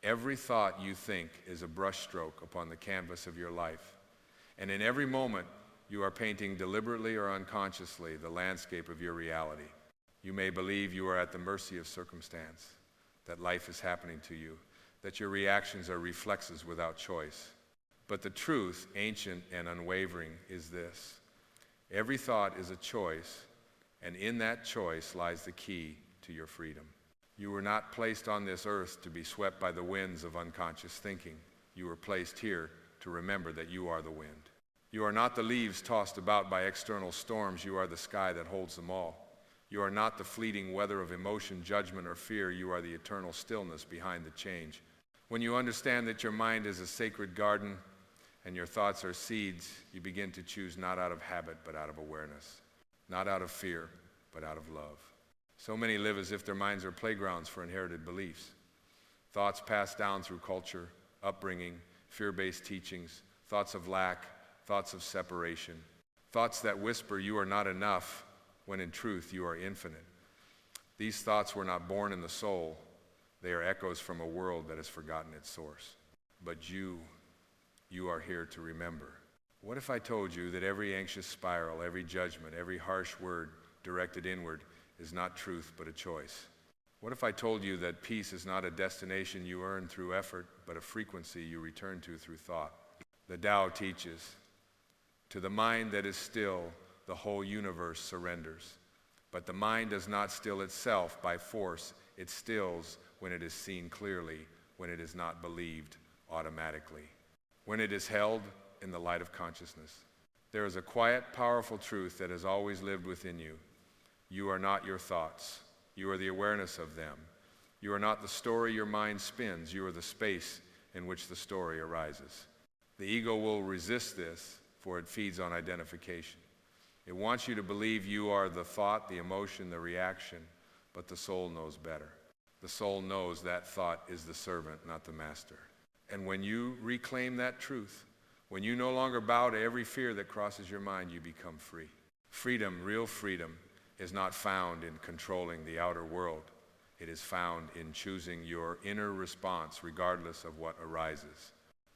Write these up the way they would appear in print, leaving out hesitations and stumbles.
Every thought you think is a brushstroke upon the canvas of your life. And in every moment, you are painting deliberately or unconsciously the landscape of your reality. You may believe you are at the mercy of circumstance, that life is happening to you, that your reactions are reflexes without choice. But the truth, ancient and unwavering, is this: every thought is a choice, and in that choice lies the key to your freedom. You were not placed on this earth to be swept by the winds of unconscious thinking. You were placed here to remember that you are the wind. You are not the leaves tossed about by external storms. You are the sky that holds them all. You are not the fleeting weather of emotion, judgment, or fear. You are the eternal stillness behind the change. When you understand that your mind is a sacred garden and your thoughts are seeds, you begin to choose not out of habit, but out of awareness. Not out of fear, but out of love. So many live as if their minds are playgrounds for inherited beliefs. Thoughts passed down through culture, upbringing, fear-based teachings, thoughts of lack, thoughts of separation, thoughts that whisper you are not enough when in truth you are infinite. These thoughts were not born in the soul. They are echoes from a world that has forgotten its source. But you are here to remember. What if I told you that every anxious spiral, every judgment, every harsh word directed inward is not truth but a choice? What if I told you that peace is not a destination you earn through effort, but a frequency you return to through thought? The Tao teaches, to the mind that is still, the whole universe surrenders. But the mind does not still itself by force. It stills when it is seen clearly, when it is not believed automatically, when it is held in the light of consciousness. There is a quiet, powerful truth that has always lived within you. You are not your thoughts. You are the awareness of them. You are not the story your mind spins. You are the space in which the story arises. The ego will resist this, for it feeds on identification. It wants you to believe you are the thought, the emotion, the reaction, but the soul knows better. The soul knows that thought is the servant, not the master. And when you reclaim that truth, when you no longer bow to every fear that crosses your mind, you become free. Freedom, real freedom, is not found in controlling the outer world. It is found in choosing your inner response regardless of what arises.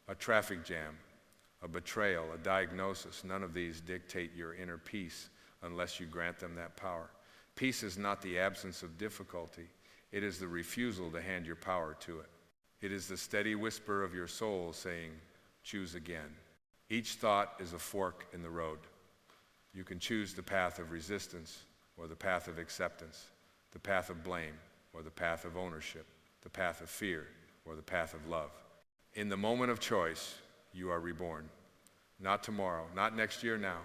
A traffic jam, a betrayal, a diagnosis, none of these dictate your inner peace unless you grant them that power. Peace is not the absence of difficulty. It is the refusal to hand your power to it. It is the steady whisper of your soul saying, choose again. Each thought is a fork in the road. You can choose the path of resistance or the path of acceptance, the path of blame or the path of ownership, the path of fear or the path of love. In the moment of choice, you are reborn. Not tomorrow, not next year, now.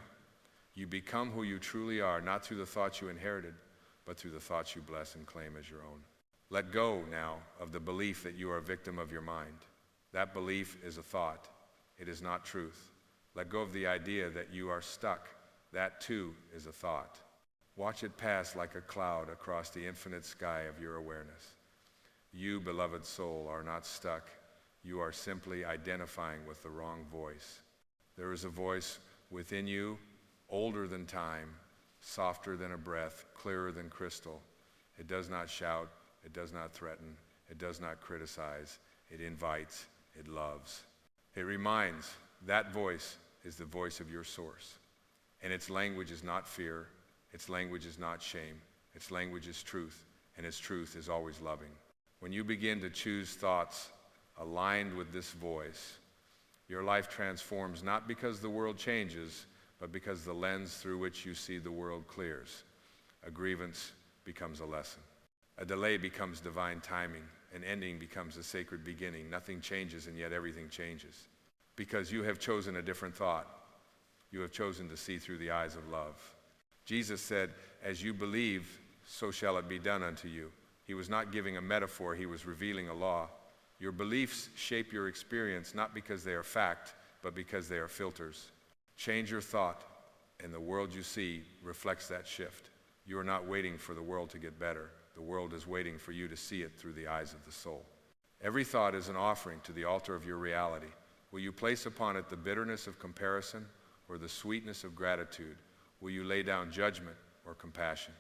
You become who you truly are, not through the thoughts you inherited, but through the thoughts you bless and claim as your own. Let go now of the belief that you are a victim of your mind. That belief is a thought. It is not truth. Let go of the idea that you are stuck. That too is a thought. Watch it pass like a cloud across the infinite sky of your awareness. You, beloved soul, are not stuck. You are simply identifying with the wrong voice. There is a voice within you, older than time, softer than a breath, clearer than crystal. It does not shout, it does not threaten, it does not criticize, it invites, it loves. It reminds, that voice is the voice of your source. And its language is not fear, its language is not shame, its language is truth, and its truth is always loving. When you begin to choose thoughts aligned with this voice, your life transforms not because the world changes, but because the lens through which you see the world clears. A grievance becomes a lesson. A delay becomes divine timing. An ending becomes a sacred beginning. Nothing changes, and yet everything changes. Because you have chosen a different thought. You have chosen to see through the eyes of love. Jesus said, as you believe, so shall it be done unto you. He was not giving a metaphor, he was revealing a law. Your beliefs shape your experience not because they are fact, but because they are filters. Change your thought, and the world you see reflects that shift. You are not waiting for the world to get better. The world is waiting for you to see it through the eyes of the soul. Every thought is an offering to the altar of your reality. Will you place upon it the bitterness of comparison or the sweetness of gratitude? Will you lay down judgment or compassion?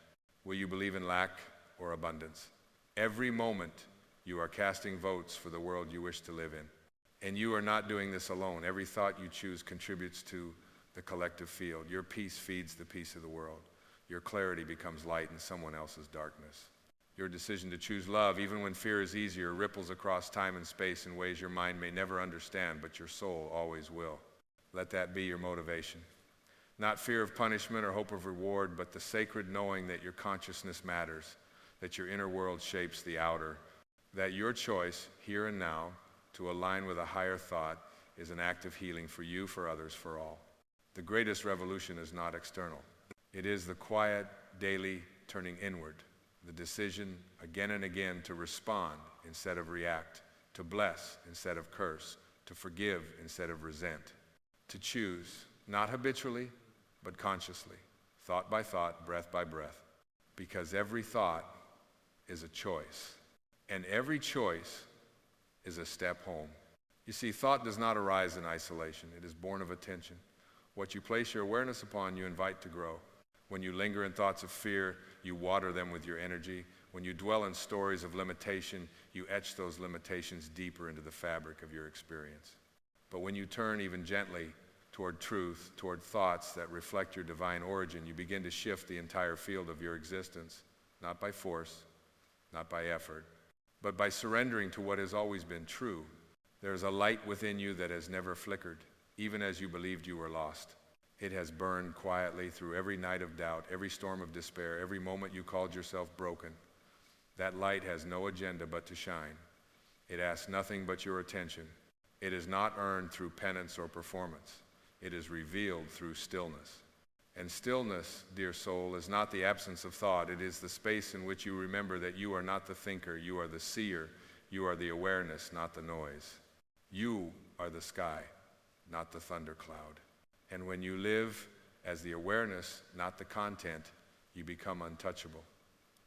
Will you believe in lack or abundance? Every moment You are casting votes for the world you wish to live in. And you are not doing this alone. Every thought you choose contributes to the collective field. Your peace feeds the peace of the world. Your clarity becomes light in someone else's darkness. Your decision to choose love, even when fear is easier, ripples across time and space in ways your mind may never understand, but your soul always will. Let that be your motivation. Not fear of punishment or hope of reward, but the sacred knowing that your consciousness matters, that your inner world shapes the outer, that your choice, here and now, to align with a higher thought is an act of healing for you, for others, for all. The greatest revolution is not external. It is the quiet, daily turning inward, the decision again and again to respond instead of react, to bless instead of curse, to forgive instead of resent, to choose, not habitually, but consciously, thought by thought, breath by breath, because every thought is a choice, and every choice is a step home. You see, thought does not arise in isolation. It is born of attention. What you place your awareness upon, you invite to grow. When you linger in thoughts of fear, you water them with your energy. When you dwell in stories of limitation, you etch those limitations deeper into the fabric of your experience. But when you turn even gently toward truth, toward thoughts that reflect your divine origin, you begin to shift the entire field of your existence, not by force, not by effort, but by surrendering to what has always been true. There is a light within you that has never flickered, even as you believed you were lost. It has burned quietly through every night of doubt, every storm of despair, every moment you called yourself broken. That light has no agenda but to shine. It asks nothing but your attention. It is not earned through penance or performance. It is revealed through stillness. And stillness, dear soul, is not the absence of thought. It is the space in which you remember that you are not the thinker, you are the seer. You are the awareness, not the noise. You are the sky, not the thundercloud. And when you live as the awareness, not the content, you become untouchable.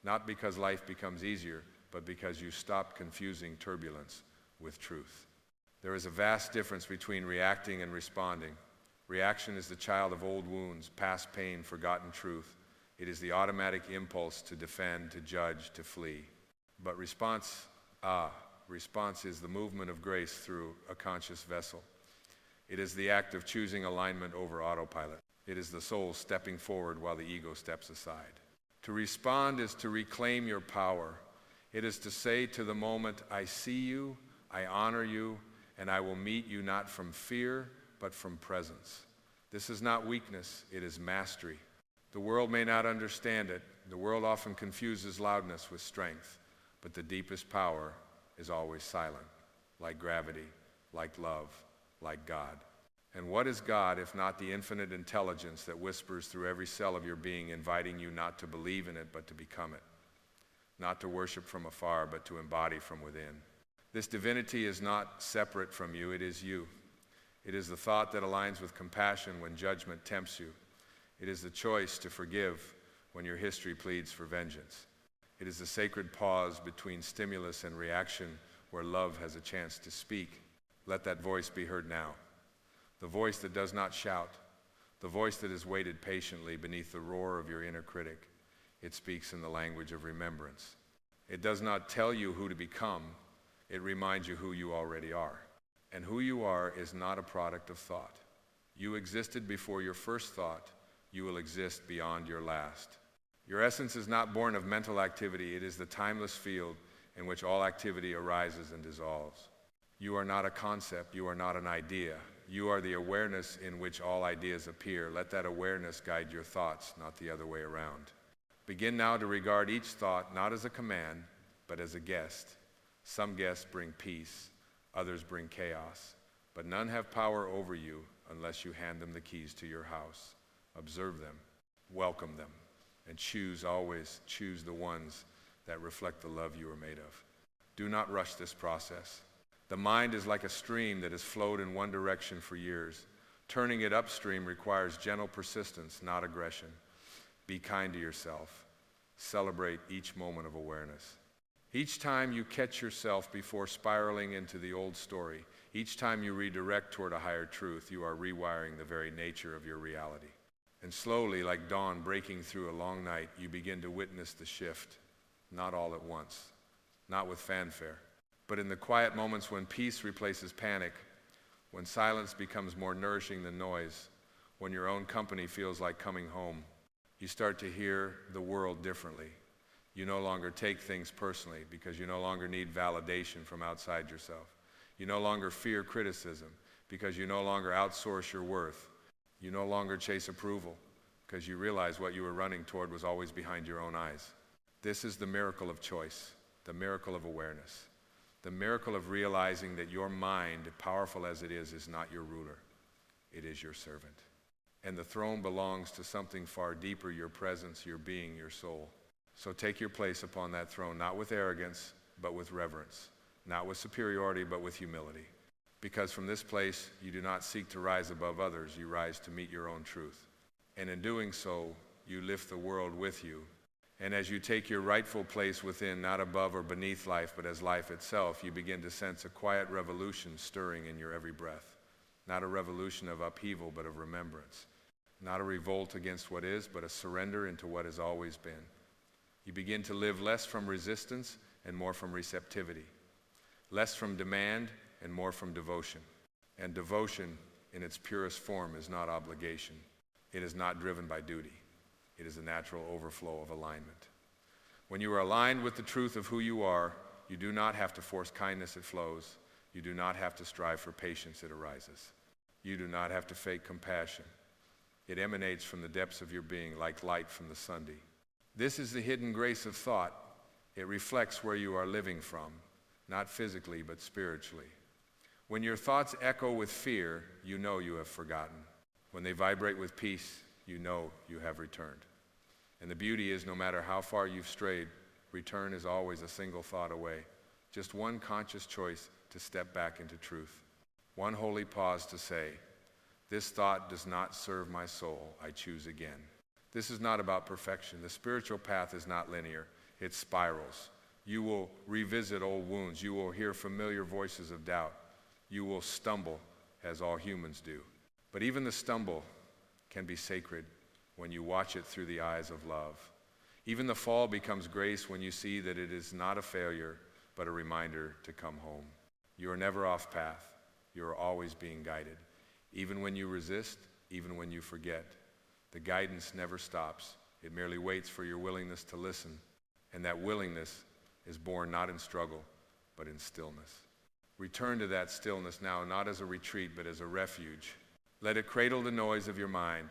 Not because life becomes easier, but because you stop confusing turbulence with truth. There is a vast difference between reacting and responding. Reaction is the child of old wounds, past pain, forgotten truth. It is the automatic impulse to defend, to judge, to flee. But response is the movement of grace through a conscious vessel. It is the act of choosing alignment over autopilot. It is the soul stepping forward while the ego steps aside. To respond is to reclaim your power. It is to say to the moment, I see you, I honor you, and I will meet you not from fear, but from presence. This is not weakness, it is mastery. The world may not understand it. The world often confuses loudness with strength, but the deepest power is always silent, like gravity, like love, like God. And what is God if not the infinite intelligence that whispers through every cell of your being, inviting you not to believe in it, but to become it, not to worship from afar, but to embody from within. This divinity is not separate from you, it is you. It is the thought that aligns with compassion when judgment tempts you. It is the choice to forgive when your history pleads for vengeance. It is the sacred pause between stimulus and reaction where love has a chance to speak. Let that voice be heard now. The voice that does not shout. The voice that has waited patiently beneath the roar of your inner critic. It speaks in the language of remembrance. It does not tell you who to become. It reminds you who you already are. And who you are is not a product of thought. You existed before your first thought. You will exist beyond your last. Your essence is not born of mental activity. It is the timeless field in which all activity arises and dissolves. You are not a concept. You are not an idea. You are the awareness in which all ideas appear. Let that awareness guide your thoughts, not the other way around. Begin now to regard each thought not as a command, but as a guest. Some guests bring peace. Others bring chaos, but none have power over you unless you hand them the keys to your house. Observe them, welcome them, and always choose the ones that reflect the love you are made of. Do not rush this process. The mind is like a stream that has flowed in one direction for years. Turning it upstream requires gentle persistence, not aggression. Be kind to yourself. Celebrate each moment of awareness. Each time you catch yourself before spiraling into the old story, each time you redirect toward a higher truth, you are rewiring the very nature of your reality. And slowly, like dawn breaking through a long night, you begin to witness the shift, not all at once, not with fanfare, But in the quiet moments when peace replaces panic, when silence becomes more nourishing than noise, when your own company feels like coming home, you start to hear the world differently. You no longer take things personally because you no longer need validation from outside yourself. You no longer fear criticism because you no longer outsource your worth. You no longer chase approval because you realize what you were running toward was always behind your own eyes. This is the miracle of choice, the miracle of awareness, the miracle of realizing that your mind, powerful as it is not your ruler. It is your servant. And the throne belongs to something far deeper, your presence, your being, your soul. So take your place upon that throne, not with arrogance, but with reverence, not with superiority, but with humility. Because from this place, you do not seek to rise above others, you rise to meet your own truth. And in doing so, you lift the world with you. And as you take your rightful place within, not above or beneath life, but as life itself, you begin to sense a quiet revolution stirring in your every breath. Not a revolution of upheaval, but of remembrance. Not a revolt against what is, but a surrender into what has always been. You begin to live less from resistance and more from receptivity. Less from demand and more from devotion. And devotion in its purest form is not obligation. It is not driven by duty. It is a natural overflow of alignment. When you are aligned with the truth of who you are, you do not have to force kindness, it flows. You do not have to strive for patience, it arises. You do not have to fake compassion. It emanates from the depths of your being like light from the sunday. This is the hidden grace of thought. It reflects where you are living from, not physically, but spiritually. When your thoughts echo with fear, you know you have forgotten. When they vibrate with peace, you know you have returned. And the beauty is, no matter how far you've strayed, return is always a single thought away. Just one conscious choice to step back into truth. One holy pause to say, this thought does not serve my soul, I choose again. This is not about perfection. The spiritual path is not linear, it spirals. You will revisit old wounds. You will hear familiar voices of doubt. You will stumble, as all humans do. But even the stumble can be sacred when you watch it through the eyes of love. Even the fall becomes grace when you see that it is not a failure, but a reminder to come home. You are never off path. You are always being guided. Even when you resist, even when you forget, the guidance never stops. It merely waits for your willingness to listen. And that willingness is born not in struggle, but in stillness. Return to that stillness now, not as a retreat, but as a refuge. Let it cradle the noise of your mind,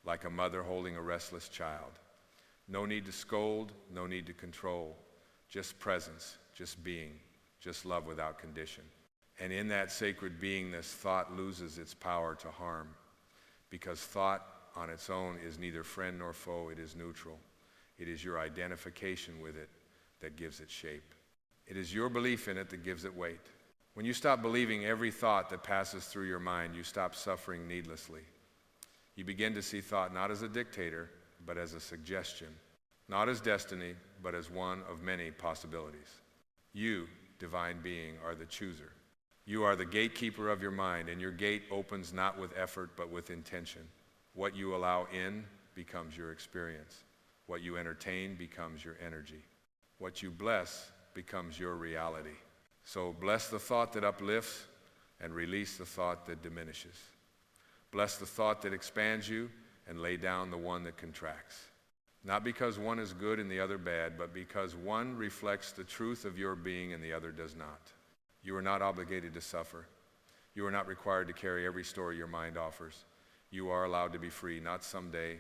like a mother holding a restless child. No need to scold, no need to control, just presence, just being, just love without condition. And in that sacred beingness, thought loses its power to harm, because thought on its own is neither friend nor foe, it is neutral. It is your identification with it that gives it shape. It is your belief in it that gives it weight. When you stop believing every thought that passes through your mind, you stop suffering needlessly. You begin to see thought not as a dictator, but as a suggestion. Not as destiny, but as one of many possibilities. You, divine being, are the chooser. You are the gatekeeper of your mind, and your gate opens not with effort, but with intention. What you allow in becomes your experience. What you entertain becomes your energy. What you bless becomes your reality. So bless the thought that uplifts and release the thought that diminishes. Bless the thought that expands you and lay down the one that contracts. Not because one is good and the other bad, but because one reflects the truth of your being and the other does not. You are not obligated to suffer. You are not required to carry every story your mind offers. You are allowed to be free, not someday,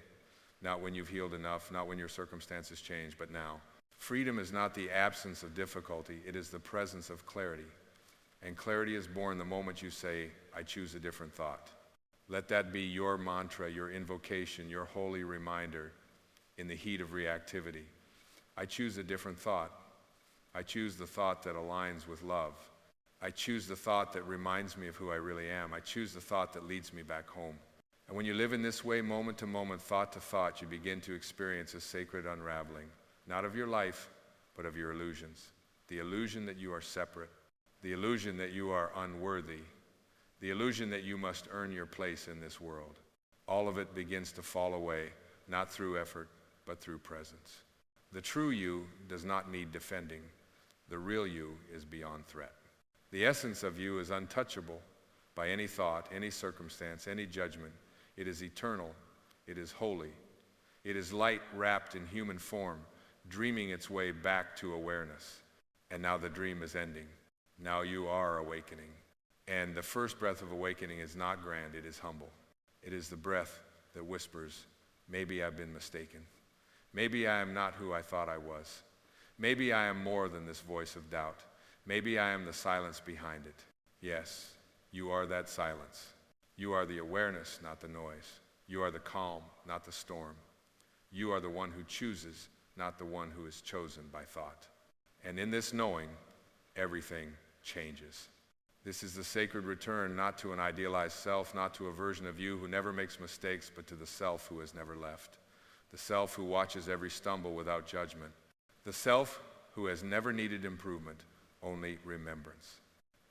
not when you've healed enough, not when your circumstances change, but now. Freedom is not the absence of difficulty, it is the presence of clarity. And clarity is born the moment you say, I choose a different thought. Let that be your mantra, your invocation, your holy reminder in the heat of reactivity. I choose a different thought. I choose the thought that aligns with love. I choose the thought that reminds me of who I really am. I choose the thought that leads me back home. And when you live in this way, moment to moment, thought to thought, you begin to experience a sacred unraveling, not of your life, but of your illusions. The illusion that you are separate, the illusion that you are unworthy, the illusion that you must earn your place in this world. All of it begins to fall away, not through effort, but through presence. The true you does not need defending. The real you is beyond threat. The essence of you is untouchable by any thought, any circumstance, any judgment. It is eternal. It is holy. It is light wrapped in human form, dreaming its way back to awareness. And now the dream is ending. Now you are awakening. And the first breath of awakening is not grand, it is humble. It is the breath that whispers, maybe I've been mistaken. Maybe I am not who I thought I was. Maybe I am more than this voice of doubt. Maybe I am the silence behind it. Yes, you are that silence. You are the awareness, not the noise. You are the calm, not the storm. You are the one who chooses, not the one who is chosen by thought. And in this knowing, everything changes. This is the sacred return, not to an idealized self, not to a version of you who never makes mistakes, but to the self who has never left. The self who watches every stumble without judgment. The self who has never needed improvement, only remembrance.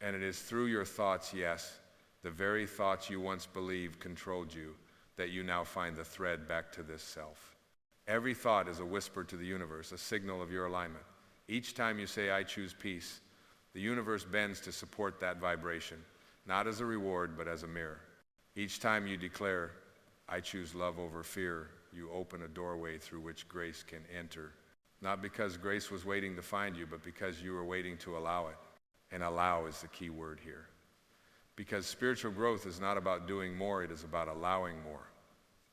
And it is through your thoughts, yes, the very thoughts you once believed controlled you, that you now find the thread back to this self. Every thought is a whisper to the universe, a signal of your alignment. Each time you say, I choose peace, the universe bends to support that vibration, not as a reward, but as a mirror. Each time you declare, I choose love over fear, you open a doorway through which grace can enter. Not because grace was waiting to find you, but because you were waiting to allow it. And allow is the key word here. Because spiritual growth is not about doing more, it is about allowing more.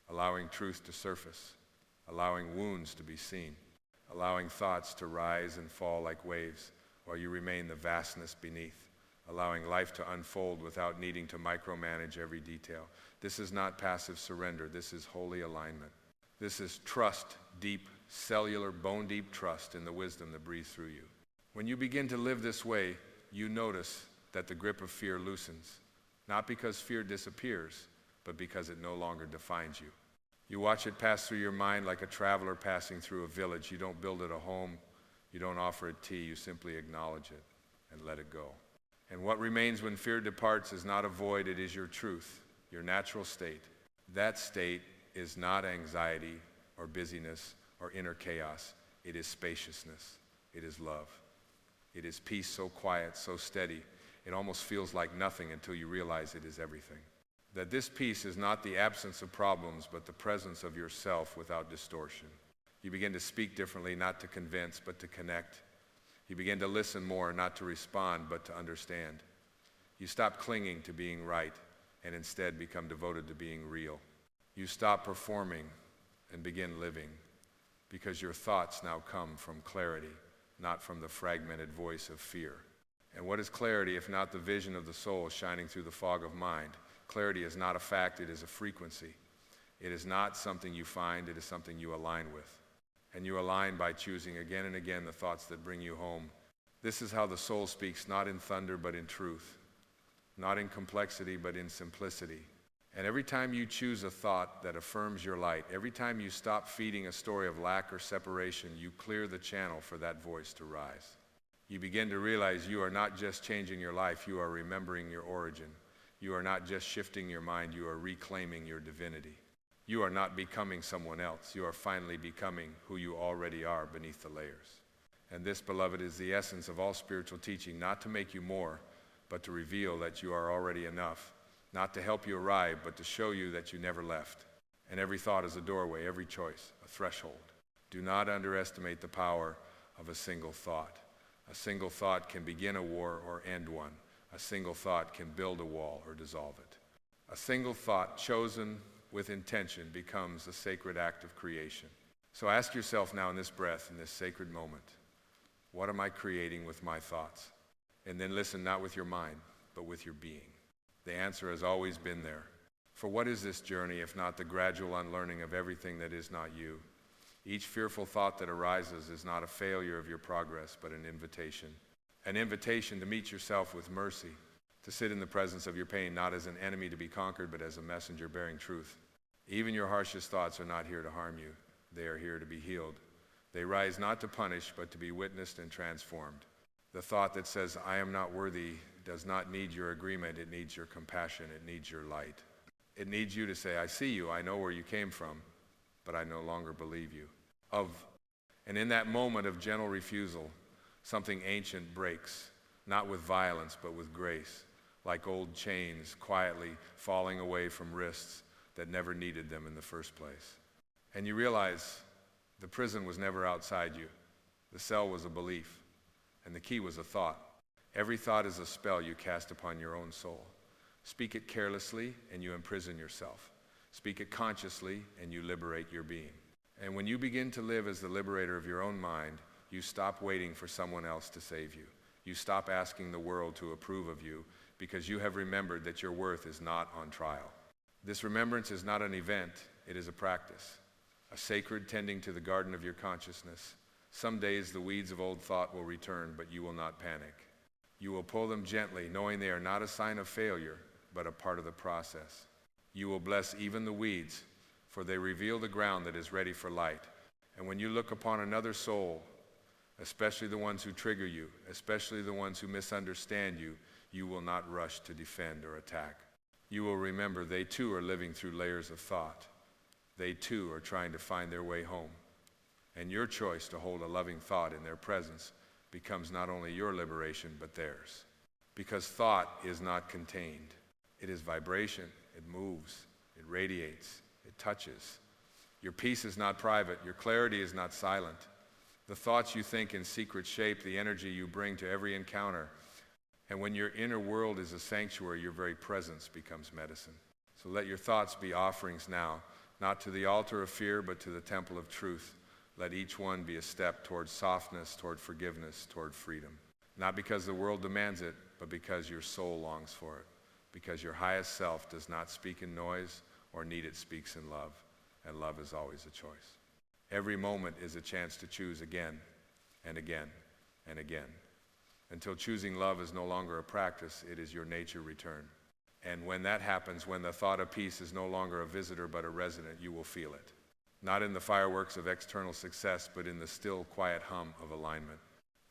Allowing truth to surface. Allowing wounds to be seen. Allowing thoughts to rise and fall like waves, while you remain the vastness beneath. Allowing life to unfold without needing to micromanage every detail. This is not passive surrender, this is holy alignment. This is trust, deep, cellular, bone-deep trust in the wisdom that breathes through you. When you begin to live this way, you notice that the grip of fear loosens, not because fear disappears, but because it no longer defines you. You watch it pass through your mind like a traveler passing through a village. You don't build it a home, you don't offer it tea, you simply acknowledge it and let it go. And what remains when fear departs is not a void, it is your truth, your natural state. That state is not anxiety or busyness or inner chaos. It is spaciousness. It is love. It is peace so quiet, so steady, it almost feels like nothing until you realize it is everything. That this peace is not the absence of problems, but the presence of yourself without distortion. You begin to speak differently, not to convince, but to connect. You begin to listen more, not to respond, but to understand. You stop clinging to being right and instead become devoted to being real. You stop performing and begin living, because your thoughts now come from clarity, not from the fragmented voice of fear. And what is clarity if not the vision of the soul shining through the fog of mind? Clarity is not a fact, it is a frequency. It is not something you find, it is something you align with. And you align by choosing again and again the thoughts that bring you home. This is how the soul speaks, not in thunder, but in truth. Not in complexity, but in simplicity. And every time you choose a thought that affirms your light, every time you stop feeding a story of lack or separation, you clear the channel for that voice to rise. You begin to realize you are not just changing your life, you are remembering your origin. You are not just shifting your mind, you are reclaiming your divinity. You are not becoming someone else, you are finally becoming who you already are beneath the layers. And this, beloved, is the essence of all spiritual teaching, not to make you more, but to reveal that you are already enough. Not to help you arrive, but to show you that you never left. And every thought is a doorway, every choice, a threshold. Do not underestimate the power of a single thought. A single thought can begin a war or end one. A single thought can build a wall or dissolve it. A single thought chosen with intention becomes a sacred act of creation. So ask yourself now in this breath, in this sacred moment, what am I creating with my thoughts? And then listen, not with your mind, but with your being. The answer has always been there. For what is this journey if not the gradual unlearning of everything that is not you? Each fearful thought that arises is not a failure of your progress, but an invitation. An invitation to meet yourself with mercy, to sit in the presence of your pain, not as an enemy to be conquered, but as a messenger bearing truth. Even your harshest thoughts are not here to harm you. They are here to be healed. They rise not to punish, but to be witnessed and transformed. The thought that says, I am not worthy, does not need your agreement, it needs your compassion, it needs your light. It needs you to say, I see you, I know where you came from, but I no longer believe you. And in that moment of gentle refusal, Something ancient breaks, not with violence, but with grace, like old chains quietly falling away from wrists that never needed them in the first place. And you realize the prison was never outside you. The cell was a belief, and the key was a thought. Every thought is a spell you cast upon your own soul. Speak it carelessly, and you imprison yourself. Speak it consciously, and you liberate your being. And when you begin to live as the liberator of your own mind, you stop waiting for someone else to save you. You stop asking the world to approve of you because you have remembered that your worth is not on trial. This remembrance is not an event, it is a practice, a sacred tending to the garden of your consciousness. Some days the weeds of old thought will return, but you will not panic. You will pull them gently, knowing they are not a sign of failure, but a part of the process. You will bless even the weeds, for they reveal the ground that is ready for light. And when you look upon another soul, especially the ones who trigger you, especially the ones who misunderstand you, you will not rush to defend or attack. You will remember they too are living through layers of thought. They too are trying to find their way home. And your choice to hold a loving thought in their presence becomes not only your liberation, but theirs. Because thought is not contained. It is vibration. It moves. It radiates. It touches. Your peace is not private. Your clarity is not silent. The thoughts you think in secret shape the energy you bring to every encounter. And when your inner world is a sanctuary, your very presence becomes medicine. So let your thoughts be offerings now, not to the altar of fear, but to the temple of truth. Let each one be a step toward softness, toward forgiveness, toward freedom. Not because the world demands it, but because your soul longs for it. Because your highest self does not speak in noise or need it speaks in love. And love is always a choice. Every moment is a chance to choose again and again and again. Until choosing love is no longer a practice, it is your nature return. And when that happens, when the thought of peace is no longer a visitor but a resident, you will feel it. Not in the fireworks of external success, but in the still, quiet hum of alignment.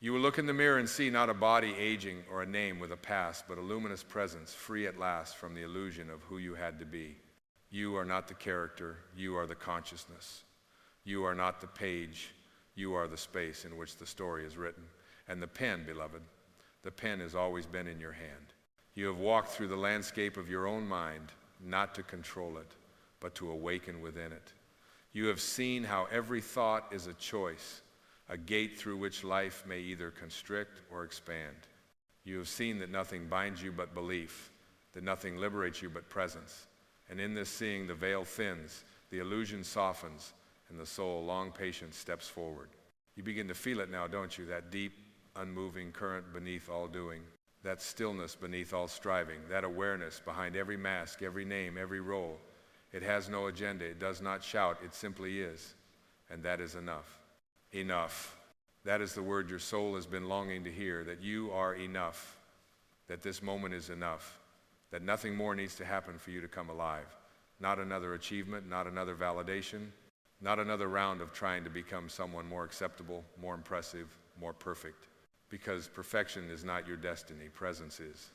You will look in the mirror and see not a body aging or a name with a past, but a luminous presence, free at last from the illusion of who you had to be. You are not the character, you are the consciousness. You are not the page, you are the space in which the story is written. And the pen, beloved, the pen has always been in your hand. You have walked through the landscape of your own mind, not to control it, but to awaken within it. You have seen how every thought is a choice, a gate through which life may either constrict or expand. You have seen that nothing binds you but belief, that nothing liberates you but presence. And in this seeing, the veil thins, the illusion softens, and the soul, long patient, steps forward. You begin to feel it now, don't you? That deep, unmoving current beneath all doing, that stillness beneath all striving, that awareness behind every mask, every name, every role. It has no agenda. It does not shout. It simply is. And that is enough. Enough. That is the word your soul has been longing to hear, that you are enough, that this moment is enough, that nothing more needs to happen for you to come alive. Not another achievement, not another validation, not another round of trying to become someone more acceptable, more impressive, more perfect. Because perfection is not your destiny, presence is.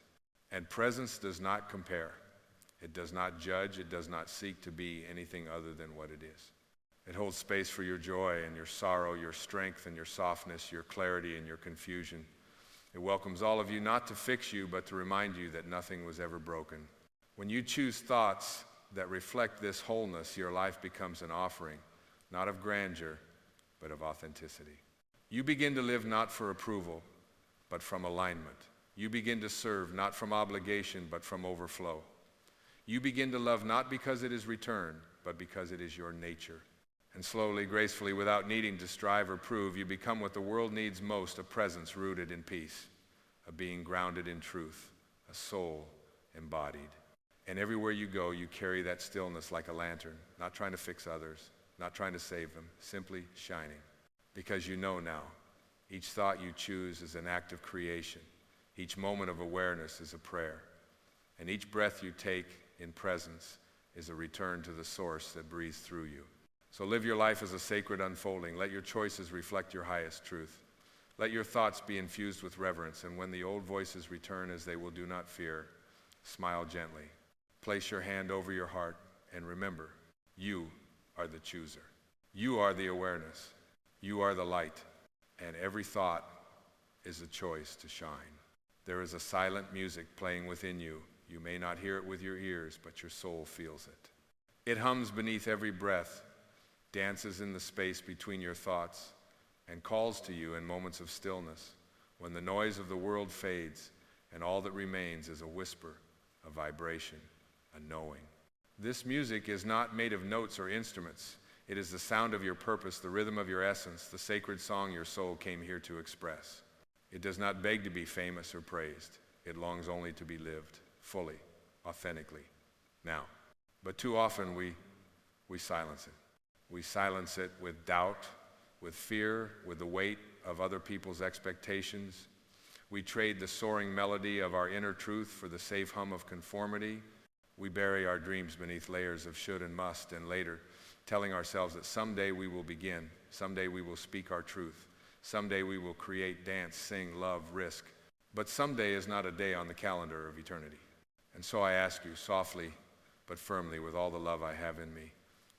And presence does not compare. It does not judge, it does not seek to be anything other than what it is. It holds space for your joy and your sorrow, your strength and your softness, your clarity and your confusion. It welcomes all of you not to fix you, but to remind you that nothing was ever broken. When you choose thoughts that reflect this wholeness, your life becomes an offering, not of grandeur, but of authenticity. You begin to live not for approval, but from alignment. You begin to serve not from obligation, but from overflow. You begin to love not because it is returned, but because it is your nature. And slowly, gracefully, without needing to strive or prove, you become what the world needs most, a presence rooted in peace, a being grounded in truth, a soul embodied. And everywhere you go, you carry that stillness like a lantern, not trying to fix others, not trying to save them, simply shining. Because you know now, each thought you choose is an act of creation. Each moment of awareness is a prayer. And each breath you take in presence is a return to the source that breathes through you. So live your life as a sacred unfolding. Let your choices reflect your highest truth. Let your thoughts be infused with reverence, and when the old voices return as they will, do not fear. Smile gently. Place your hand over your heart, and remember, you are the chooser. You are the awareness. You are the light. And every thought, is a choice to shine. There is a silent music playing within you. You may not hear it with your ears, but your soul feels it. It hums beneath every breath, dances in the space between your thoughts, and calls to you in moments of stillness, when the noise of the world fades and all that remains is a whisper, a vibration, a knowing. This music is not made of notes or instruments. It is the sound of your purpose, the rhythm of your essence, the sacred song your soul came here to express. It does not beg to be famous or praised. It longs only to be lived, fully, authentically, now. But too often we silence it. We silence it with doubt, with fear, with the weight of other people's expectations. We trade the soaring melody of our inner truth for the safe hum of conformity. We bury our dreams beneath layers of should and must, and later, telling ourselves that someday we will begin, someday we will speak our truth, someday we will create, dance, sing, love, risk. But someday is not a day on the calendar of eternity. And so I ask you, softly but firmly, with all the love I have in me,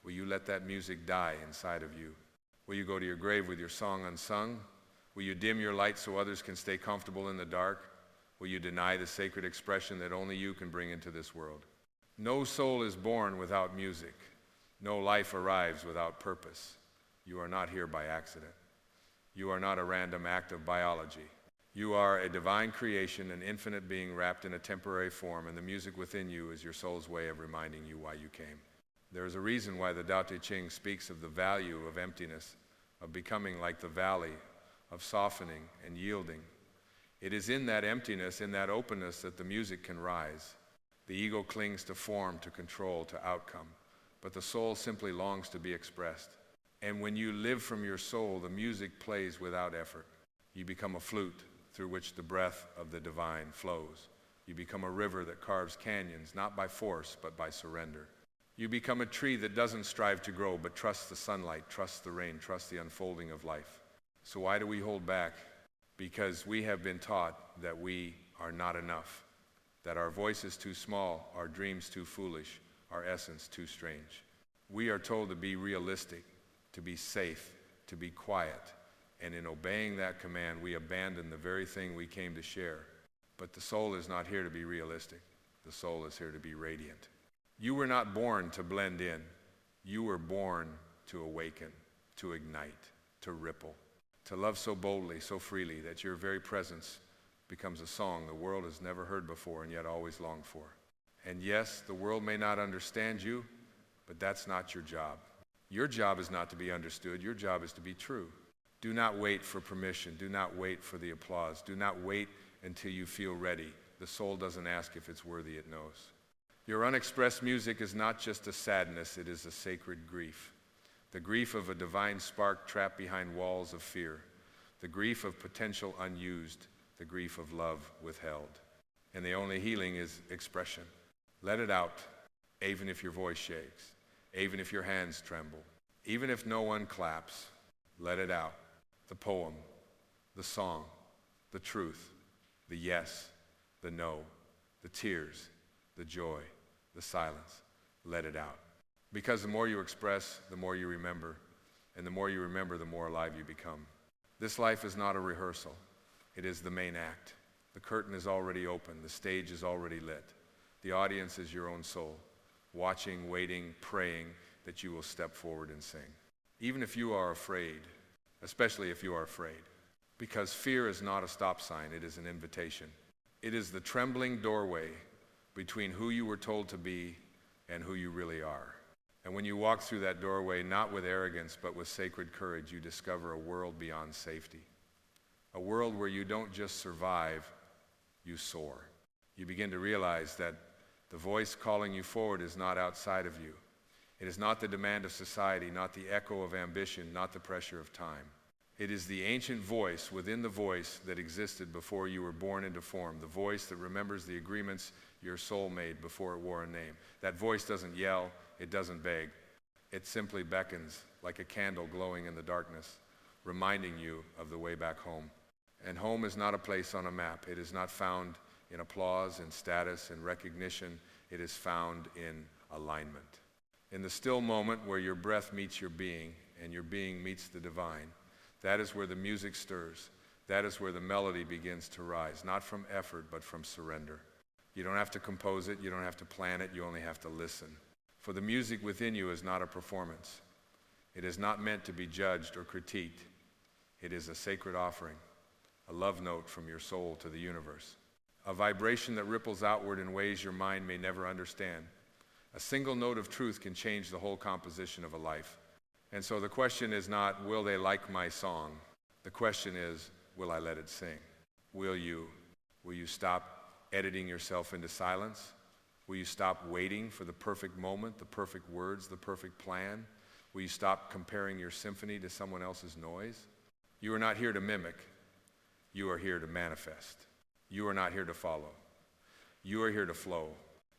will you let that music die inside of you? Will you go to your grave with your song unsung? Will you dim your light so others can stay comfortable in the dark? Will you deny the sacred expression that only you can bring into this world? No soul is born without music. No life arrives without purpose. You are not here by accident. You are not a random act of biology. You are a divine creation, an infinite being wrapped in a temporary form, and the music within you is your soul's way of reminding you why you came. There is a reason why the Tao Te Ching speaks of the value of emptiness, of becoming like the valley, of softening and yielding. It is in that emptiness, in that openness, that the music can rise. The ego clings to form, to control, to outcome, but the soul simply longs to be expressed. And when you live from your soul, the music plays without effort. You become a flute through which the breath of the divine flows. You become a river that carves canyons, not by force, but by surrender. You become a tree that doesn't strive to grow, but trusts the sunlight, trusts the rain, trusts the unfolding of life. So why do we hold back? Because we have been taught that we are not enough, that our voice is too small, our dreams too foolish, our essence too strange. We are told to be realistic, to be safe, to be quiet, and in obeying that command, we abandon the very thing we came to share. But the soul is not here to be realistic. The soul is here to be radiant. You were not born to blend in. You were born to awaken, to ignite, to ripple, to love so boldly, so freely, that your very presence becomes a song the world has never heard before and yet always longed for. And yes, the world may not understand you, but that's not your job. Your job is not to be understood. Your job is to be true. Do not wait for permission. Do not wait for the applause. Do not wait until you feel ready. The soul doesn't ask if it's worthy, it knows. Your unexpressed music is not just a sadness, it is a sacred grief. The grief of a divine spark trapped behind walls of fear. The grief of potential unused. The grief of love withheld. And the only healing is expression. Let it out, even if your voice shakes, even if your hands tremble, even if no one claps. Let it out. The poem, the song, the truth, the yes, the no, the tears, the joy, the silence. Let it out. Because the more you express, the more you remember, and the more you remember, the more alive you become. This life is not a rehearsal. It is the main act. The curtain is already open. The stage is already lit. The audience is your own soul, watching, waiting, praying that you will step forward and sing. Even if you are afraid, especially if you are afraid, because fear is not a stop sign, it is an invitation. It is the trembling doorway between who you were told to be and who you really are. And when you walk through that doorway, not with arrogance, but with sacred courage, you discover a world beyond safety. A world where you don't just survive, you soar. You begin to realize that the voice calling you forward is not outside of you. It is not the demand of society, not the echo of ambition, not the pressure of time. It is the ancient voice within the voice that existed before you were born into form, the voice that remembers the agreements your soul made before it wore a name. That voice doesn't yell, it doesn't beg. It simply beckons like a candle glowing in the darkness, reminding you of the way back home. And home is not a place on a map. It is not found in applause, in status, in recognition. It is found in alignment. In the still moment where your breath meets your being and your being meets the divine, that is where the music stirs. That is where the melody begins to rise, not from effort, but from surrender. You don't have to compose it, you don't have to plan it, you only have to listen. For the music within you is not a performance. It is not meant to be judged or critiqued. It is a sacred offering, a love note from your soul to the universe, a vibration that ripples outward in ways your mind may never understand. A single note of truth can change the whole composition of a life. And so the question is not, will they like my song? The question is, will I let it sing? Will you stop editing yourself into silence? Will you stop waiting for the perfect moment, the perfect words, the perfect plan? Will you stop comparing your symphony to someone else's noise? You are not here to mimic. You are here to manifest. You are not here to follow. You are here to flow.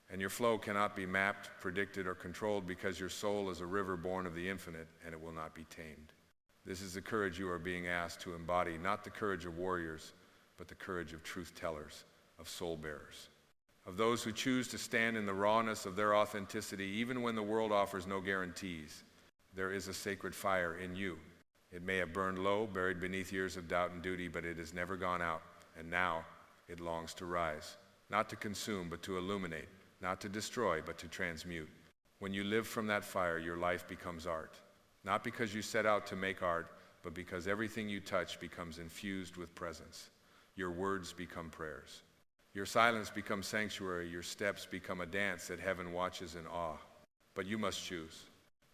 And your flow cannot be mapped, predicted, or controlled because your soul is a river born of the infinite and it will not be tamed. This is the courage you are being asked to embody, not the courage of warriors, but the courage of truth tellers, of soul bearers, of those who choose to stand in the rawness of their authenticity even when the world offers no guarantees. There is a sacred fire in you. It may have burned low, buried beneath years of doubt and duty, but it has never gone out, and now it longs to rise, not to consume, but to illuminate, not to destroy, but to transmute. When you live from that fire, your life becomes art, not because you set out to make art, but because everything you touch becomes infused with presence. Your words become prayers. Your silence becomes sanctuary. Your steps become a dance that heaven watches in awe. But you must choose.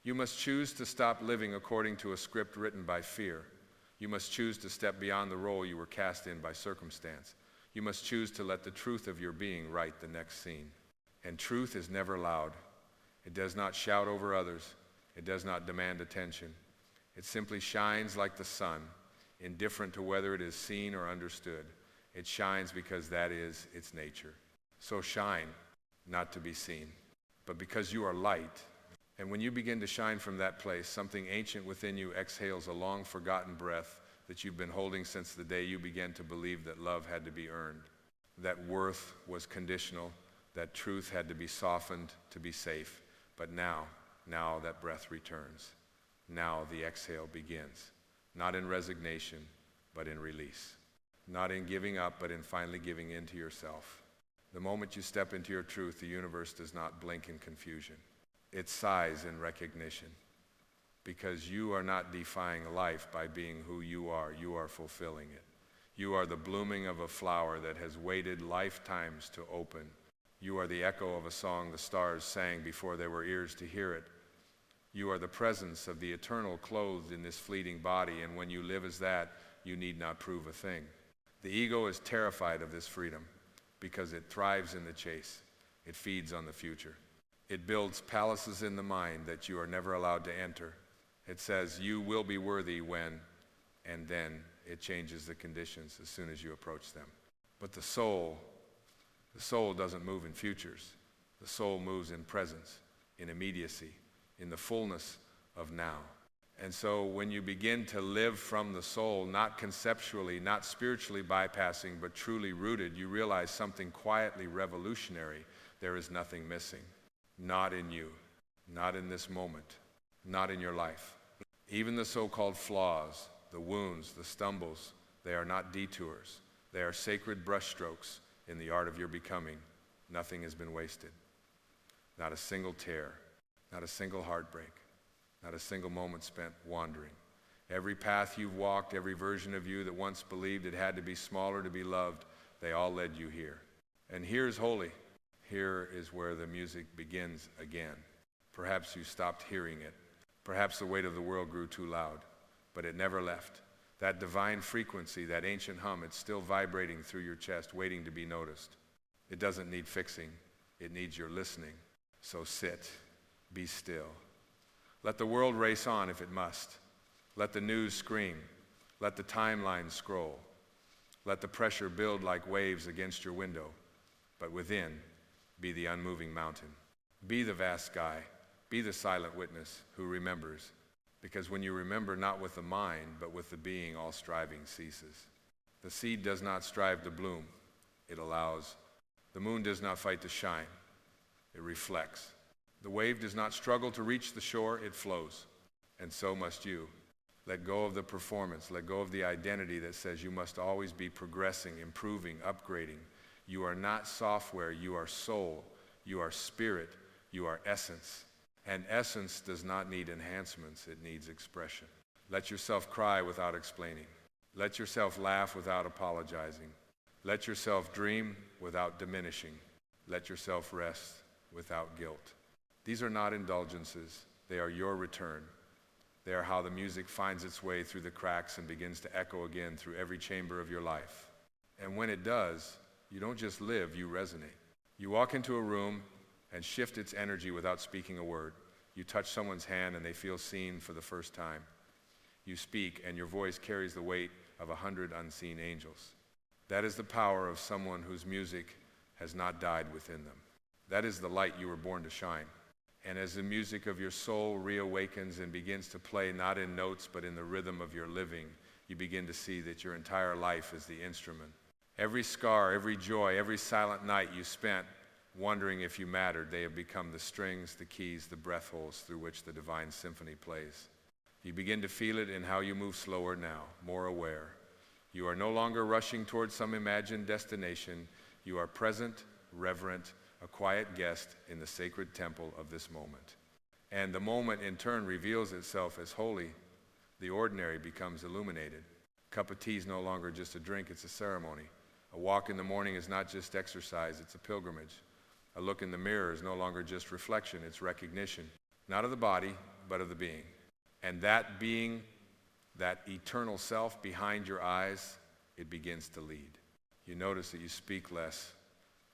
You must choose to stop living according to a script written by fear. You must choose to step beyond the role you were cast in by circumstance. You must choose to let the truth of your being write the next scene. And truth is never loud. It does not shout over others. It does not demand attention. It simply shines like the sun, indifferent to whether it is seen or understood. It shines because that is its nature. So shine, not to be seen, but because you are light. And when you begin to shine from that place, something ancient within you exhales a long-forgotten breath that you've been holding since the day you began to believe that love had to be earned, that worth was conditional, that truth had to be softened to be safe. But now that breath returns. Now the exhale begins, not in resignation, but in release. Not in giving up, but in finally giving in to yourself. The moment you step into your truth, the universe does not blink in confusion. It sighs in recognition, because you are not defying life by being who you are fulfilling it. You are the blooming of a flower that has waited lifetimes to open. You are the echo of a song the stars sang before there were ears to hear it. You are the presence of the eternal clothed in this fleeting body, and when you live as that, you need not prove a thing. The ego is terrified of this freedom because it thrives in the chase. It feeds on the future. It builds palaces in the mind that you are never allowed to enter. It says you will be worthy when, and then it changes the conditions as soon as you approach them. But the soul doesn't move in futures. The soul moves in presence, in immediacy, in the fullness of now. And so when you begin to live from the soul, not conceptually, not spiritually bypassing, but truly rooted, you realize something quietly revolutionary. There is nothing missing. Not in you, not in this moment, not in your life. Even the so-called flaws, the wounds, the stumbles, they are not detours. They are sacred brushstrokes in the art of your becoming. Nothing has been wasted. Not a single tear, not a single heartbreak, not a single moment spent wandering. Every path you've walked, every version of you that once believed it had to be smaller to be loved, they all led you here. And here is holy. Here is where the music begins again. Perhaps you stopped hearing it. Perhaps the weight of the world grew too loud, but it never left. That divine frequency, that ancient hum, it's still vibrating through your chest, waiting to be noticed. It doesn't need fixing. It needs your listening. So sit, be still. Let the world race on if it must. Let the news scream. Let the timeline scroll. Let the pressure build like waves against your window. But within, be the unmoving mountain. Be the vast sky. Be the silent witness who remembers. Because when you remember not with the mind, but with the being, all striving ceases. The seed does not strive to bloom. It allows. The moon does not fight to shine. It reflects. The wave does not struggle to reach the shore. It flows. And so must you. Let go of the performance. Let go of the identity that says you must always be progressing, improving, upgrading. You are not software. You are soul. You are spirit. You are essence. And essence does not need enhancements. It needs expression. Let yourself cry without explaining. Let yourself laugh without apologizing. Let yourself dream without diminishing. Let yourself rest without guilt. These are not indulgences. They are your return. They are how the music finds its way through the cracks and begins to echo again through every chamber of your life. And when it does, you don't just live, you resonate. You walk into a room and shift its energy without speaking a word. You touch someone's hand and they feel seen for the first time. You speak and your voice carries the weight of 100 unseen angels. That is the power of someone whose music has not died within them. That is the light you were born to shine. And as the music of your soul reawakens and begins to play not in notes but in the rhythm of your living, you begin to see that your entire life is the instrument. Every scar, every joy, every silent night you spent wondering if you mattered, they have become the strings, the keys, the breath holes through which the divine symphony plays. You begin to feel it in how you move slower now, more aware. You are no longer rushing towards some imagined destination. You are present, reverent, a quiet guest in the sacred temple of this moment. And the moment in turn reveals itself as holy. The ordinary becomes illuminated. A cup of tea is no longer just a drink, it's a ceremony. A walk in the morning is not just exercise, it's a pilgrimage. A look in the mirror is no longer just reflection, it's recognition, not of the body, but of the being. And that being, that eternal self behind your eyes, it begins to lead. You notice that you speak less,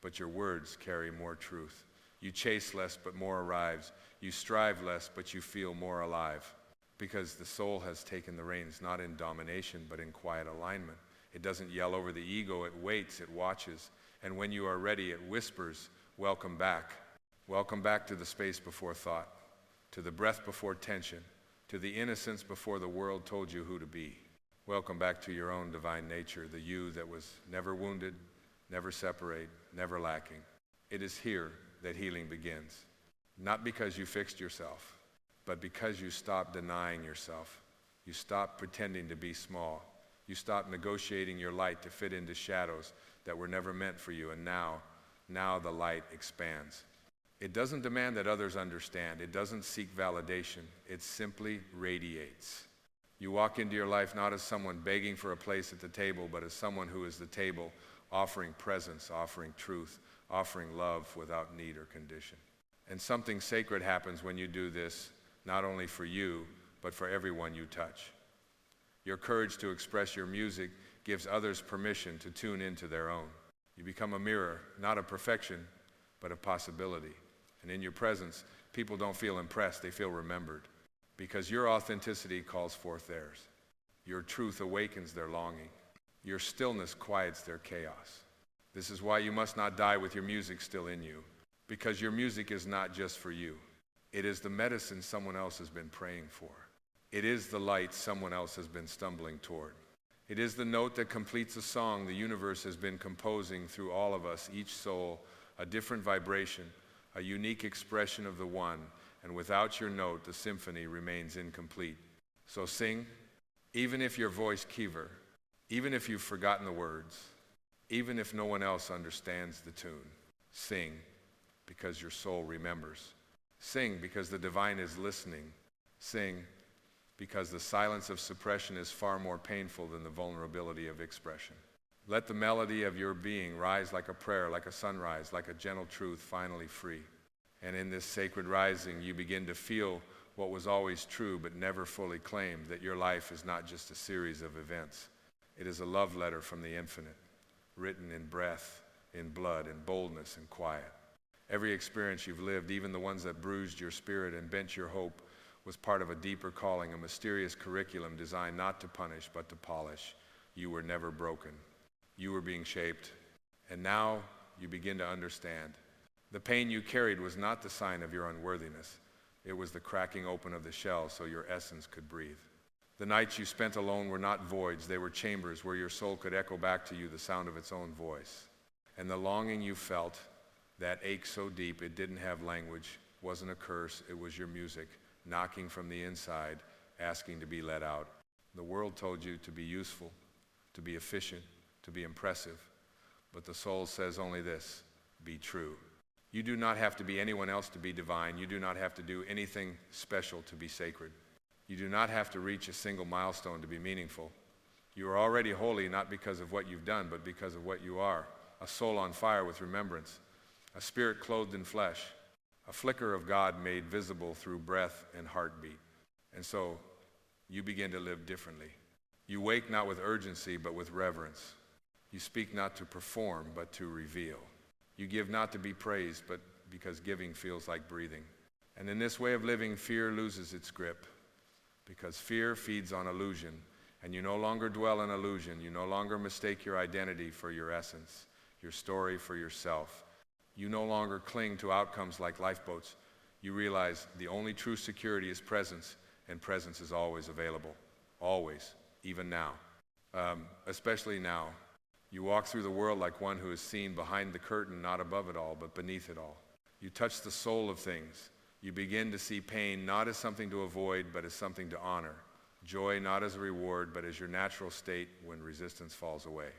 but your words carry more truth. You chase less, but more arrives. You strive less, but you feel more alive. Because the soul has taken the reins, not in domination, but in quiet alignment. It doesn't yell over the ego, it waits, it watches. And when you are ready, it whispers, welcome back. Welcome back to the space before thought, to the breath before tension, to the innocence before the world told you who to be. Welcome back to your own divine nature, the you that was never wounded, never separate, never lacking. It is here that healing begins. Not because you fixed yourself, but because you stopped denying yourself. You stopped pretending to be small. You stopped negotiating your light to fit into shadows that were never meant for you, and now the light expands. It doesn't demand that others understand. It doesn't seek validation. It simply radiates. You walk into your life not as someone begging for a place at the table, but as someone who is the table, offering presence, offering truth, offering love without need or condition. And something sacred happens when you do this, not only for you, but for everyone you touch. Your courage to express your music gives others permission to tune into their own. You become a mirror, not of perfection, but of possibility. And in your presence, people don't feel impressed, they feel remembered. Because your authenticity calls forth theirs. Your truth awakens their longing. Your stillness quiets their chaos. This is why you must not die with your music still in you. Because your music is not just for you. It is the medicine someone else has been praying for. It is the light someone else has been stumbling toward. It is the note that completes a song the universe has been composing through all of us, each soul, a different vibration, a unique expression of the one, and without your note, the symphony remains incomplete. So sing, even if your voice quiver, even if you've forgotten the words, even if no one else understands the tune. Sing, because your soul remembers. Sing, because the divine is listening. Sing, because the silence of suppression is far more painful than the vulnerability of expression. Let the melody of your being rise like a prayer, like a sunrise, like a gentle truth finally free. And in this sacred rising, you begin to feel what was always true but never fully claimed, that your life is not just a series of events. It is a love letter from the infinite, written in breath, in blood, in boldness, and quiet. Every experience you've lived, even the ones that bruised your spirit and bent your hope, was part of a deeper calling, a mysterious curriculum designed not to punish but to polish. You were never broken. You were being shaped, and now you begin to understand. The pain you carried was not the sign of your unworthiness. It was the cracking open of the shell so your essence could breathe. The nights you spent alone were not voids. They were chambers where your soul could echo back to you the sound of its own voice. And the longing you felt, that ache so deep it didn't have language, wasn't a curse, it was your music, knocking from the inside, asking to be let out. The world told you to be useful, to be efficient, to be impressive. But the soul says only this: be true. You do not have to be anyone else to be divine. You do not have to do anything special to be sacred. You do not have to reach a single milestone to be meaningful. You are already holy not because of what you've done, but because of what you are. A soul on fire with remembrance, a spirit clothed in flesh, a flicker of God made visible through breath and heartbeat. And so you begin to live differently. You wake not with urgency, but with reverence. You speak not to perform, but to reveal. You give not to be praised, but because giving feels like breathing. And in this way of living, fear loses its grip, because fear feeds on illusion, and you no longer dwell in illusion. You no longer mistake your identity for your essence, your story for yourself. You no longer cling to outcomes like lifeboats. You realize the only true security is presence, and presence is always available. Always, even now. Especially now. You walk through the world like one who is seen behind the curtain, not above it all, but beneath it all. You touch the soul of things. You begin to see pain not as something to avoid, but as something to honor. Joy not as a reward, but as your natural state when resistance falls away.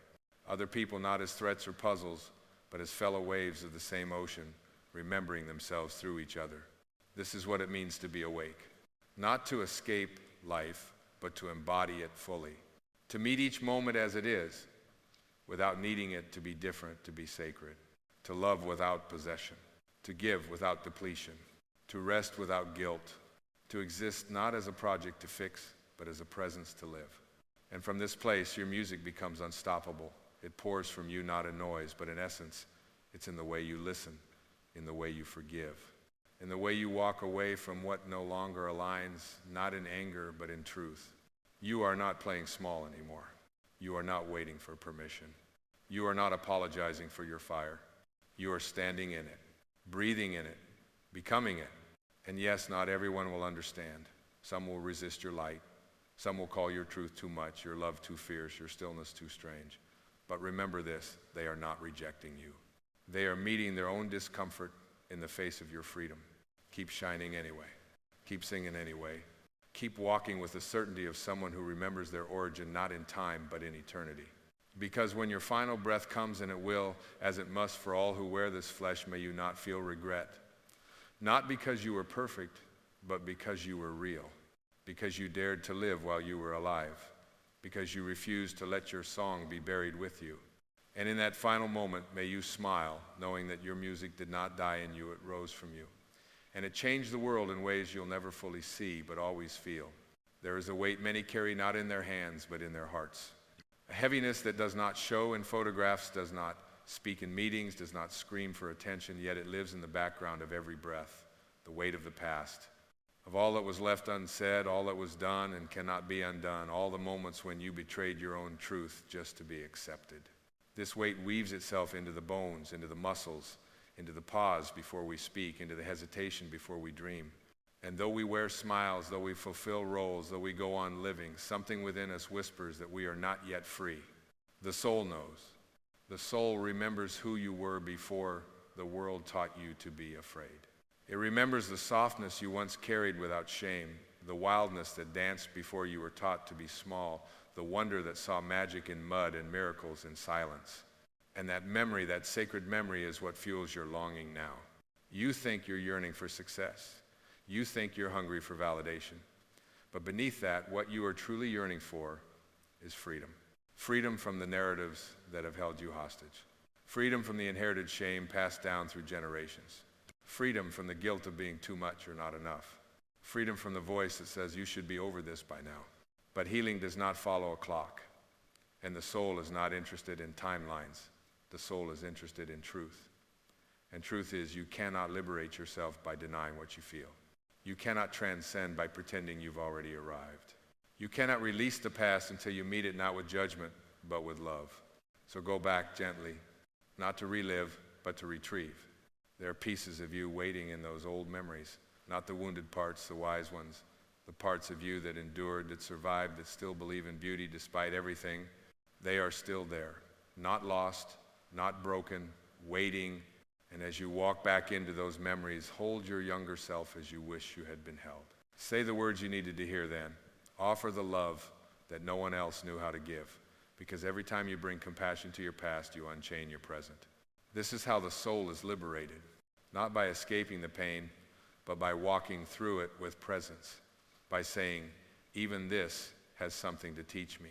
Other people not as threats or puzzles, but as fellow waves of the same ocean, remembering themselves through each other. This is what it means to be awake. Not to escape life, but to embody it fully. To meet each moment as it is, without needing it to be different, to be sacred. To love without possession. To give without depletion. To rest without guilt. To exist not as a project to fix, but as a presence to live. And from this place, your music becomes unstoppable. It pours from you not in noise, but in essence, it's in the way you listen, in the way you forgive, in the way you walk away from what no longer aligns, not in anger, but in truth. You are not playing small anymore. You are not waiting for permission. You are not apologizing for your fire. You are standing in it, breathing in it, becoming it. And yes, not everyone will understand. Some will resist your light. Some will call your truth too much, your love too fierce, your stillness too strange. But remember this: they are not rejecting you. They are meeting their own discomfort in the face of your freedom. Keep shining anyway. Keep singing anyway. Keep walking with the certainty of someone who remembers their origin not in time, but in eternity. Because when your final breath comes, and it will, as it must for all who wear this flesh, may you not feel regret. Not because you were perfect, but because you were real. Because you dared to live while you were alive. Because you refused to let your song be buried with you. And in that final moment, may you smile, knowing that your music did not die in you, it rose from you. And it changed the world in ways you'll never fully see, but always feel. There is a weight many carry not in their hands, but in their hearts. A heaviness that does not show in photographs, does not speak in meetings, does not scream for attention, yet it lives in the background of every breath. The weight of the past. Of all that was left unsaid, all that was done and cannot be undone, all the moments when you betrayed your own truth just to be accepted. This weight weaves itself into the bones, into the muscles, into the pause before we speak, into the hesitation before we dream. And though we wear smiles, though we fulfill roles, though we go on living, something within us whispers that we are not yet free. The soul knows. The soul remembers who you were before the world taught you to be afraid. It remembers the softness you once carried without shame, the wildness that danced before you were taught to be small, the wonder that saw magic in mud and miracles in silence. And that memory, that sacred memory, is what fuels your longing now. You think you're yearning for success. You think you're hungry for validation. But beneath that, what you are truly yearning for is freedom. Freedom from the narratives that have held you hostage. Freedom from the inherited shame passed down through generations. Freedom from the guilt of being too much or not enough. Freedom from the voice that says you should be over this by now. But healing does not follow a clock. And the soul is not interested in timelines. The soul is interested in truth. And truth is, you cannot liberate yourself by denying what you feel. You cannot transcend by pretending you've already arrived. You cannot release the past until you meet it not with judgment, but with love. So go back gently, not to relive, but to retrieve. There are pieces of you waiting in those old memories, not the wounded parts, the wise ones, the parts of you that endured, that survived, that still believe in beauty despite everything. They are still there, not lost, not broken, waiting. And as you walk back into those memories, hold your younger self as you wish you had been held. Say the words you needed to hear then. Offer the love that no one else knew how to give. Because every time you bring compassion to your past, you unchain your present. This is how the soul is liberated, not by escaping the pain, but by walking through it with presence, by saying, even this has something to teach me.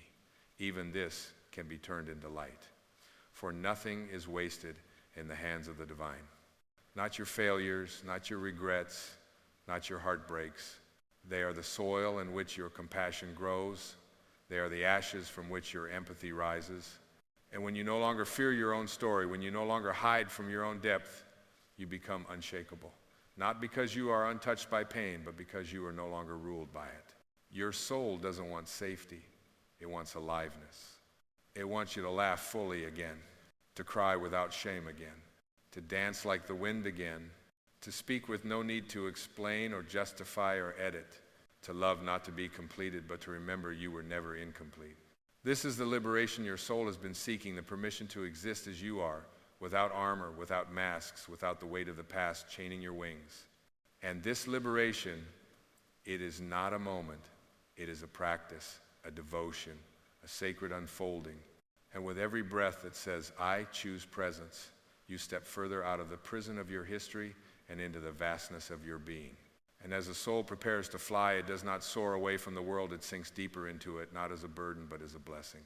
Even this can be turned into light. For nothing is wasted in the hands of the divine. Not your failures, not your regrets, not your heartbreaks. They are the soil in which your compassion grows. They are the ashes from which your empathy rises. And when you no longer fear your own story, when you no longer hide from your own depth, you become unshakable. Not because you are untouched by pain, but because you are no longer ruled by it. Your soul doesn't want safety. It wants aliveness. It wants you to laugh fully again, to cry without shame again, to dance like the wind again, to speak with no need to explain or justify or edit, to love not to be completed, but to remember you were never incomplete. This is the liberation your soul has been seeking, the permission to exist as you are, without armor, without masks, without the weight of the past chaining your wings. And this liberation, it is not a moment, it is a practice, a devotion, a sacred unfolding. And with every breath that says, I choose presence, you step further out of the prison of your history and into the vastness of your being. And as the soul prepares to fly, it does not soar away from the world, it sinks deeper into it, not as a burden, but as a blessing.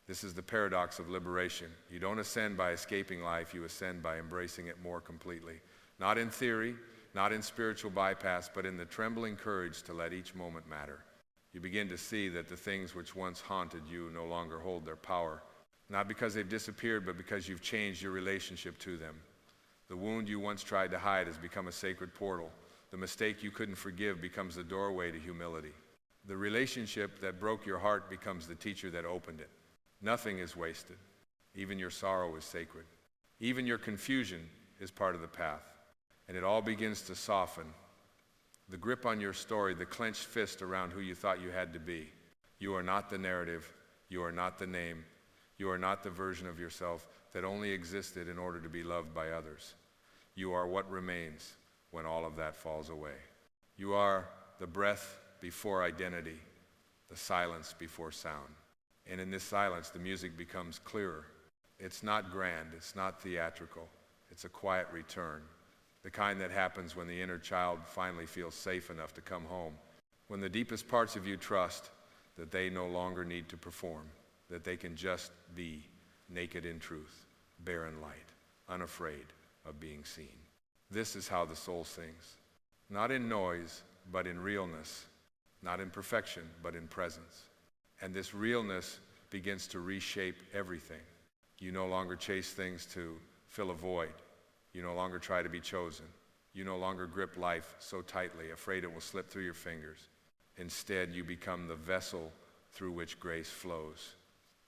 This is the paradox of liberation. You don't ascend by escaping life, you ascend by embracing it more completely. Not in theory, not in spiritual bypass, but in the trembling courage to let each moment matter. You begin to see that the things which once haunted you no longer hold their power, not because they've disappeared, but because you've changed your relationship to them. The wound you once tried to hide has become a sacred portal. The mistake you couldn't forgive becomes the doorway to humility. The relationship that broke your heart becomes the teacher that opened it. Nothing is wasted. Even your sorrow is sacred. Even your confusion is part of the path. And it all begins to soften. The grip on your story, the clenched fist around who you thought you had to be. You are not the narrative. You are not the name. You are not the version of yourself that only existed in order to be loved by others. You are what remains when all of that falls away. You are the breath before identity, the silence before sound. And in this silence, the music becomes clearer. It's not grand, it's not theatrical, it's a quiet return, the kind that happens when the inner child finally feels safe enough to come home, when the deepest parts of you trust that they no longer need to perform, that they can just be naked in truth, bare in light, unafraid of being seen. This is how the soul sings, not in noise, but in realness, not in perfection, but in presence. And this realness begins to reshape everything. You no longer chase things to fill a void. You no longer try to be chosen. You no longer grip life so tightly, afraid it will slip through your fingers. Instead, you become the vessel through which grace flows.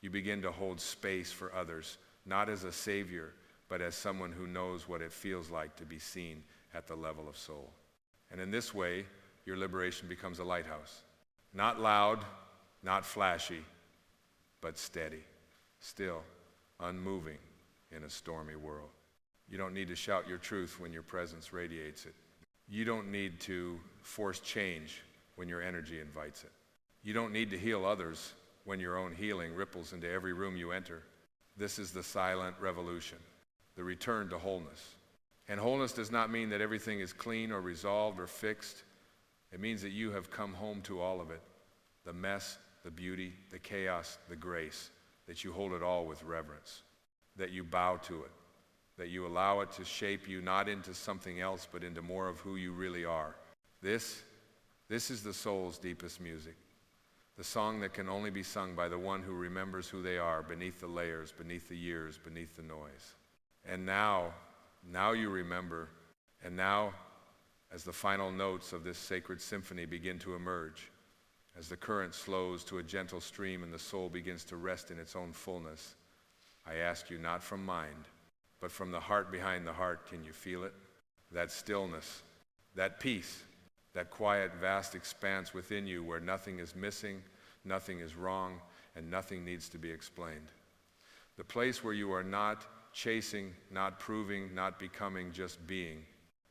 You begin to hold space for others, not as a savior, but as someone who knows what it feels like to be seen at the level of soul. And in this way, your liberation becomes a lighthouse. Not loud, not flashy, but steady, still, unmoving in a stormy world. You don't need to shout your truth when your presence radiates it. You don't need to force change when your energy invites it. You don't need to heal others when your own healing ripples into every room you enter. This is the silent revolution, the return to wholeness. And wholeness does not mean that everything is clean or resolved or fixed. It means that you have come home to all of it, the mess, the beauty, the chaos, the grace, that you hold it all with reverence, that you bow to it, that you allow it to shape you not into something else, but into more of who you really are. This is the soul's deepest music, the song that can only be sung by the one who remembers who they are beneath the layers, beneath the years, beneath the noise. And now you remember, and now, as the final notes of this sacred symphony begin to emerge, as the current slows to a gentle stream and the soul begins to rest in its own fullness, I ask you not from mind, but from the heart behind the heart, can you feel it? That stillness, that peace, that quiet, vast expanse within you where nothing is missing, nothing is wrong, and nothing needs to be explained. The place where you are not chasing, not proving, not becoming, just being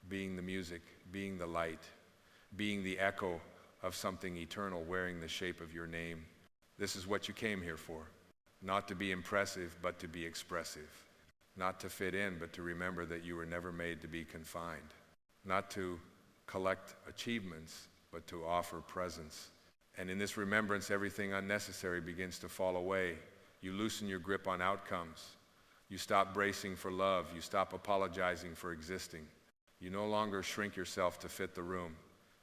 the music, being the light, being the echo of something eternal wearing the shape of your name. This is what you came here for. Not to be impressive, but to be expressive. Not to fit in, but to remember that you were never made to be confined. Not to collect achievements, but to offer presence. And in this remembrance, everything unnecessary begins to fall away. You loosen your grip on outcomes. You stop bracing for love. You stop apologizing for existing. You no longer shrink yourself to fit the room.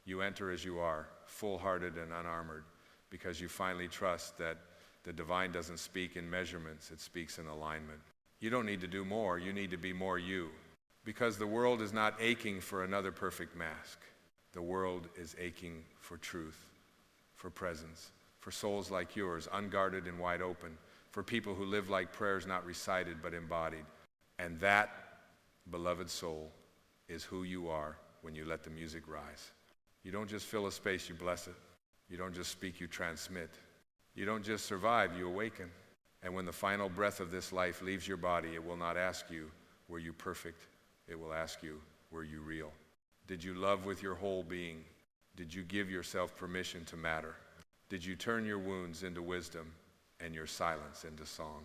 You enter as you are, full-hearted and unarmored, because you finally trust that the divine doesn't speak in measurements, it speaks in alignment. You don't need to do more, you need to be more you. Because the world is not aching for another perfect mask. The world is aching for truth, for presence, for souls like yours, unguarded and wide open, for people who live like prayers not recited but embodied. And that, beloved soul, is who you are when you let the music rise. You don't just fill a space, you bless it. You don't just speak, you transmit. You don't just survive, you awaken. And when the final breath of this life leaves your body, it will not ask you, were you perfect? It will ask you, were you real? Did you love with your whole being? Did you give yourself permission to matter? Did you turn your wounds into wisdom and your silence into song?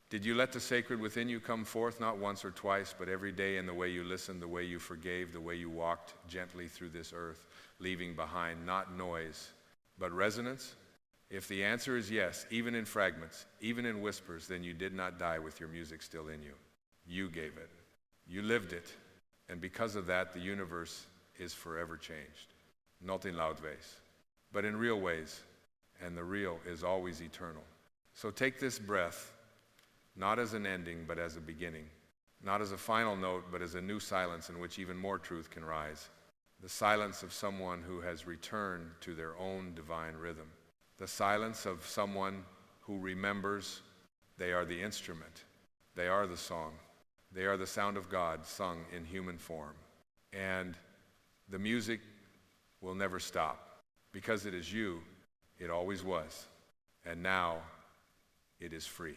Did you let the sacred within you come forth not once or twice, but every day in the way you listened, the way you forgave, the way you walked gently through this earth, leaving behind not noise, but resonance? If the answer is yes, even in fragments, even in whispers, then you did not die with your music still in you. You gave it. You lived it. And because of that, the universe is forever changed. Not in loud ways, but in real ways. And the real is always eternal. So take this breath, not as an ending, but as a beginning. Not as a final note, but as a new silence in which even more truth can rise. The silence of someone who has returned to their own divine rhythm. The silence of someone who remembers they are the instrument. They are the song. They are the sound of God sung in human form. And the music will never stop. Because it is you, it always was. And now it is free.